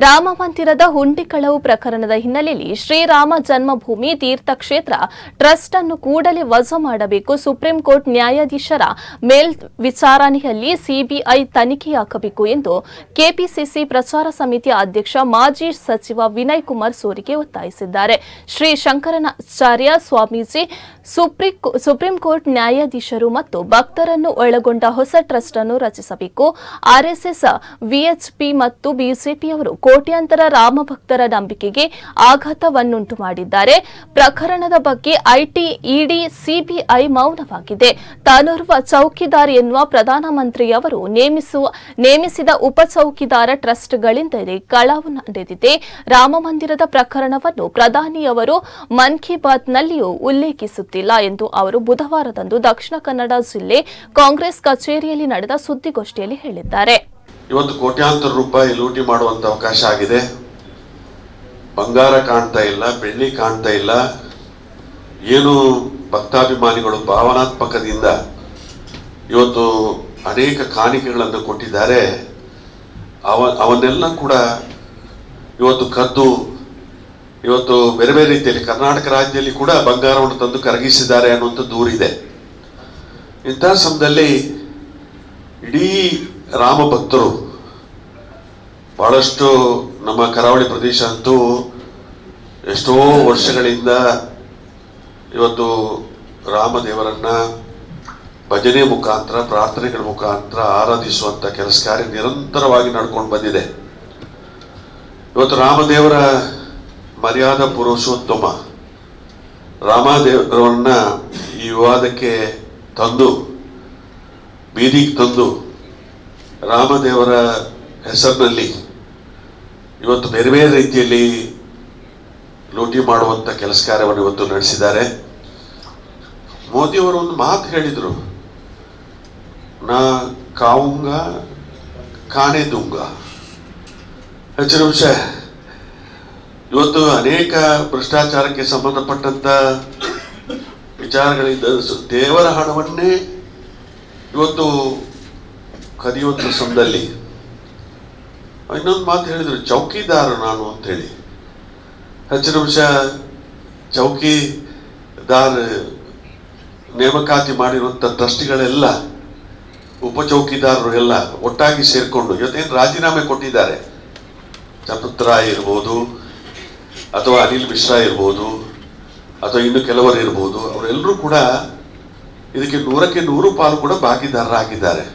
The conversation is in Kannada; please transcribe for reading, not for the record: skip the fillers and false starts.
ರಾಮ ಮಂದಿರದ ಹುಂಡಿ ಕಳವು ಪ್ರಕರಣದ ಹಿನ್ನೆಲೆಯಲ್ಲಿ ಶ್ರೀರಾಮ ಜನ್ಮಭೂಮಿ ತೀರ್ಥಕ್ಷೇತ್ರ ಟ್ರಸ್ಟ್ ಅನ್ನು ಕೂಡಲೇ ವಜಾ ಮಾಡಬೇಕು. ಸುಪ್ರೀಂ ಕೋರ್ಟ್ ನ್ಯಾಯಾಧೀಶರ ಮೇಲ್ವಿಚಾರಣೆಯಲ್ಲಿ ಸಿಬಿಐ ತನಿಖೆಯಾಗಬೇಕು ಎಂದು ಕೆಪಿಸಿಸಿ ಪ್ರಚಾರ ಸಮಿತಿಯ ಅಧ್ಯಕ್ಷ ಮಾಜಿ ಸಚಿವ ವಿನಯ್ ಕುಮಾರ್ ಸೋರಿಗೆ ಒತ್ತಾಯಿಸಿದ್ದಾರೆ. ಶ್ರೀ ಶಂಕರಾಚಾರ್ಯ ಸ್ವಾಮೀಜಿ ಸುಪ್ರೀಂ ಕೋರ್ಟ್ ನ್ಯಾಯಾಧೀಶರು ಮತ್ತು ಭಕ್ತರನ್ನು ಒಳಗೊಂಡ ಹೊಸ ಟ್ರಸ್ಟ್ ಅನ್ನು ರಚಿಸಬೇಕು. ಆರ್ಎಸ್ಎಸ್, ವಿಎಚ್ಪಿ ಮತ್ತು ಬಿಜೆಪಿಯವರು ಕೋಟ್ಯಾಂತರ ರಾಮ ಭಕ್ತರ ನಂಬಿಕೆಗೆ ಆಘಾತವನ್ನುಂಟು ಮಾಡಿದ್ದಾರೆ. ಪ್ರಕರಣದ ಬಗ್ಗೆ ಇಡಿ, ಸಿಬಿಐ ಮೌನವಾಗಿದೆ. ತಾನೋರ್ವ ಚೌಕಿದಾರ್ ಎನ್ನುವ ಪ್ರಧಾನಮಂತ್ರಿಯವರು ನೇಮಿಸಿದ ಉಪ ಚೌಕಿದಾರ ಟ್ರಸ್ಟ್ಗಳಿಂದಲೇ ಕಳವು ನಡೆದಿದೆ. ರಾಮ ಮಂದಿರದ ಪ್ರಕರಣವನ್ನು ಪ್ರಧಾನಿಯವರು ಮನ್ ಕಿ ಬಾತ್ನಲ್ಲಿಯೂ ಉಲ್ಲೇಖಿಸುತ್ತಿಲ್ಲ ಎಂದು ಅವರು ಬುಧವಾರದಂದು ದಕ್ಷಿಣ ಕನ್ನಡ ಜಿಲ್ಲೆ ಕಾಂಗ್ರೆಸ್ ಕಚೇರಿಯಲ್ಲಿ ನಡೆದ ಸುದ್ದಿಗೋಷ್ಠಿಯಲ್ಲಿ ಹೇಳಿದ್ದಾರೆ. ಇವತ್ತು ಕೋಟ್ಯಾಂತರ ರೂಪಾಯಿ ಲೂಟಿ ಮಾಡುವಂತ ಅವಕಾಶ ಆಗಿದೆ. ಬಂಗಾರ ಕಾಣ್ತಾ ಇಲ್ಲ, ಬೆಳ್ಳಿ ಕಾಣ್ತಾ ಇಲ್ಲ. ಏನು ಭಕ್ತಾಭಿಮಾನಿಗಳು ಭಾವನಾತ್ಮಕದಿಂದ ಇವತ್ತು ಅನೇಕ ಕಾಣಿಕೆಗಳನ್ನು ಕೊಟ್ಟಿದ್ದಾರೆ. ಅವನ್ನೆಲ್ಲ ಕೂಡ ಇವತ್ತು ಕದ್ದು ಇವತ್ತು ಬೇರೆ ಬೇರೆ ರೀತಿಯಲ್ಲಿ ಕರ್ನಾಟಕ ರಾಜ್ಯದಲ್ಲಿ ಕೂಡ ಬಂಗಾರವನ್ನು ತಂದು ಕರಗಿಸಿದ್ದಾರೆ ಅನ್ನುವಂಥ ದೂರಿದೆ. ಇಂತಹ ಸಮಯದಲ್ಲಿ ಇಡೀ ರಾಮ ಭಕ್ತರು ಬಹಳಷ್ಟು ನಮ್ಮ ಕರಾವಳಿ ಪ್ರದೇಶ ಅಂತೂ ಎಷ್ಟೋ ವರ್ಷಗಳಿಂದ ಇವತ್ತು ರಾಮದೇವರನ್ನ ಭಜನೆ ಮುಖಾಂತರ, ಪ್ರಾರ್ಥನೆಗಳ ಮುಖಾಂತರ ಆರಾಧಿಸುವಂತ ಕೆಲಸ ಕಾರ್ಯ ನಿರಂತರವಾಗಿ ನಡ್ಕೊಂಡು ಬಂದಿದೆ. ಇವತ್ತು ರಾಮದೇವರ ಮರ್ಯಾದಾ ಪುರುಷೋತ್ತಮ ರಾಮದೇವರನ್ನ ಈ ವಿವಾದಕ್ಕೆ ತಂದು ಬೀದಿಗೆ ತಂದು ರಾಮದೇವರ ಹೆಸರಿನಲ್ಲಿ ಇವತ್ತು ಬೇರೆ ಬೇರೆ ರೀತಿಯಲ್ಲಿ ಲೂಟಿ ಮಾಡುವಂತ ಕೆಲಸ ಕಾರ್ಯವನ್ನು ಇವತ್ತು ನಡೆಸಿದ್ದಾರೆ. ಮೋದಿಯವರು ಒಂದು ಮಾತು ಹೇಳಿದ್ರು, ನಾ ಕಾವುಂಗ ಕಾಣೆ ದುಂಗ. ಹೆಚ್ಚಿನ ವಿಷಯ ಇವತ್ತು ಅನೇಕ ಭ್ರಷ್ಟಾಚಾರಕ್ಕೆ ಸಂಬಂಧಪಟ್ಟಂತ ವಿಚಾರಗಳಿಂದ ದೇವರ ಹಣವನ್ನೇ ಇವತ್ತು ಕದಿಯುವಂತ ಸಮಯದಲ್ಲಿ ಇನ್ನೊಂದು ಮಾತು ಹೇಳಿದ್ರು, ಚೌಕಿದಾರ ನಾನು ಅಂತ ಹೇಳಿ. ಹೆಚ್ಚಿನ ವಿಷಯ ಚೌಕಿದಾರ ನೇಮಕಾತಿ ಮಾಡಿರುವಂತ ಟ್ರಸ್ಟಿಗಳೆಲ್ಲ ಉಪ ಚೌಕಿದಾರರು ಎಲ್ಲ ಒಟ್ಟಾಗಿ ಸೇರ್ಕೊಂಡು ಇವತ್ತೇನು ರಾಜೀನಾಮೆ ಕೊಟ್ಟಿದ್ದಾರೆ. ಚಪುತ್ರ ಇರ್ಬೋದು ಅಥವಾ ಅನಿಲ್ ಮಿಶ್ರಾ ಇರ್ಬೋದು ಅಥವಾ ಇನ್ನು ಕೆಲವರು ಇರ್ಬೋದು, ಅವರೆಲ್ಲರೂ ಕೂಡ ಇದಕ್ಕೆ 100ಕ್ಕೆ 100 ಪಾಲು ಕೂಡ ಭಾಗಿದಾರರಾಗಿದ್ದಾರೆ.